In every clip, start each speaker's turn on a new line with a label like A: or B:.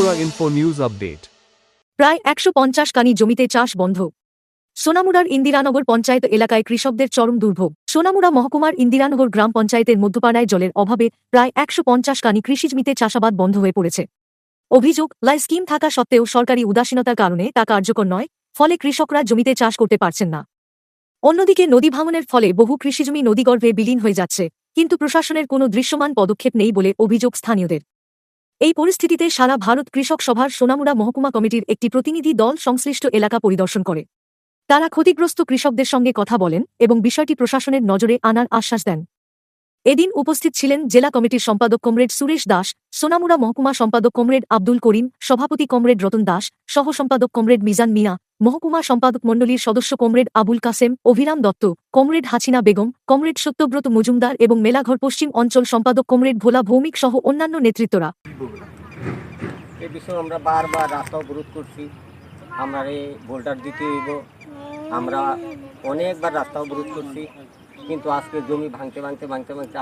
A: Tripura Info News Update.
B: প্রায় ১৫০ কানি জমিতে চাষ বন্ধ। সোনামুড়ার ইন্দিরানগর পঞ্চায়েত এলাকায় কৃষকদের চরম দুর্ভোগ। সোনামুড়া মহকুমার ইন্দিরানগর গ্রাম পঞ্চায়েতের মধ্যপাড়ায় জলের অভাবে প্রায় ১৫০ কানি কৃষিজমিতে চাষাবাদ বন্ধ হয়ে পড়েছে। অভিযোগ, লাই স্কিম থাকা সত্ত্বেও সরকারি উদাসীনতার কারণে তা কার্যকর নয়, ফলে কৃষকরা জমিতে চাষ করতে পারছেন না। অন্যদিকে নদী ভাঙনের ফলে বহু কৃষিজমি নদীগর্ভে বিলীন হয়ে যাচ্ছে, কিন্তু প্রশাসনের কোনো দৃশ্যমান পদক্ষেপ নেই বলে অভিযোগ স্থানীয়দের। এই পরিস্থিতিতে সারা ভারত কৃষক সভার সোনামুড়া মহকুমা কমিটির একটি প্রতিনিধি দল সংশ্লিষ্ট এলাকা পরিদর্শন করে। তারা ক্ষতিগ্রস্ত কৃষকদের সঙ্গে কথা বলেন এবং বিষয়টি প্রশাসনের নজরে আনার আশ্বাস দেন। এদিন উপস্থিত ছিলেন জেলা কমিটির সম্পাদক কমরেড সুরেশ দাস, সোনামুড়া মহকুমা সম্পাদক কমরেড আব্দুল করিম, সভাপতি কমরেড রতন দাস, সহ সম্পাদক কমরেড মিজান মিয়া, মহকুমা সম্পাদক মণ্ডলীর সদস্য কমরেড আবুল কাসেম, অভিরাম দত্ত, কমরেড হাসিনা বেগম, কমরেড সত্যব্রত মজুমদার এবং মেলাঘর পশ্চিম অঞ্চল সম্পাদক কমরেড ভোলা ভৌমিক সহ অন্যান্য নেতৃত্বরা।
C: এই বিষয়ে আমরা বারবার রাস্তা অবরোধ করছি, আমরা এই ভোল্টার দিতে হইব। আমরা অনেকবার রাস্তা অবরোধ করছি, কিন্তু আজকে জমি ভাঙতে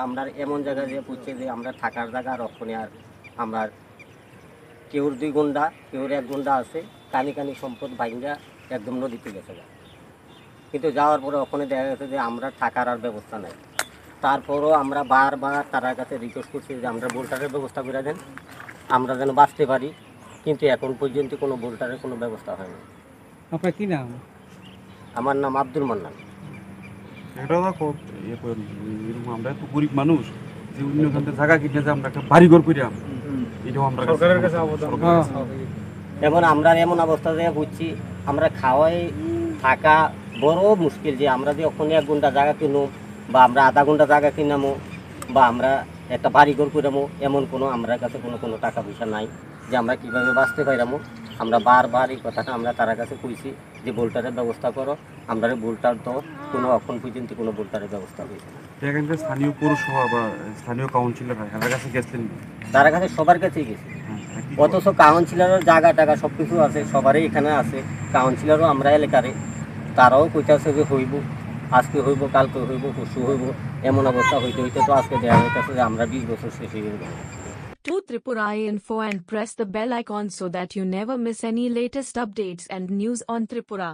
C: আমরা এমন জায়গায় যেয়ে পড়ছে যে আমরা থাকার জায়গা রক্ষণে আর আমরা কেউর 2 গুন্ডা কেউর 1 গুন্ডা আছে, কানি কানি সম্পদ ভাঙা একদম নদীতে গেছে যায়। কিন্তু যাওয়ার পরে ওখানে দেখা গেছে যে আমরা থাকার আর ব্যবস্থা নাই। তারপরও আমরা বারবার তার কাছে রিকোয়েস্ট করছি যে আমরা ভোল্টারের ব্যবস্থা করে দেন, আমরা যেন বাঁচতে পারি, কিন্তু এখন পর্যন্ত কোনো ভোল্টারের কোনো ব্যবস্থা হয়নি।
D: আপনার কি নাম?
C: আমার নাম আব্দুল মান্নান।
E: আমরা তো গরিব মানুষ, যে অন্য জায়গা কিনে যে আমরা একটা বাড়িঘর করিলাম, এটাও আমরা সরকারের কাছে আবেদন।
C: এখন আমরা এমন অবস্থা যে বুঝছি আমরা খাওয়াই থাকা বড় মুশকিল, যে আমরা যে ওখানে 1 ঘন্টা জায়গা কিনো বা আমরা আধা ঘন্টা জায়গা কিনামো বা আমরা একটা বাড়িঘর করামো, এমন কোনো আমরা কাছে কোনো টাকা পয়সা নাই যে আমরা কীভাবে বাঁচতে পাইরামো। আমরা বারবার এই কথাটা আমরা তার কাছে কইছি যে ভোল্টারের ব্যবস্থা করো, আমরা ভোল্টার তো কোনো এখন পর্যন্ত কোনো ভোল্টারের ব্যবস্থা হয়েছে না।
E: এখানকার স্থানীয় পৌরসভা বা স্থানীয় কাউন্সিলর তার কাছে গেছেন?
C: তার কাছে সবার কাছেই গেছি, অথচ কাউন্সিলরের জায়গা টাকা সব কিছু আছে, সবারই এখানে আছে। কাউন্সিলরও আমরা এলাকারে, তারাও কইতেছে যে হইব, আজকে হইব, কালকে হইব, পরশু হইব, এমন অবস্থা হইতে হইতে তো আজকে দেওয়া হইতেছে যে আমরা 20 বছর শেষ হয়ে গেল।
F: To Tripura Info and press the bell icon so that you never miss any latest updates and news on Tripura.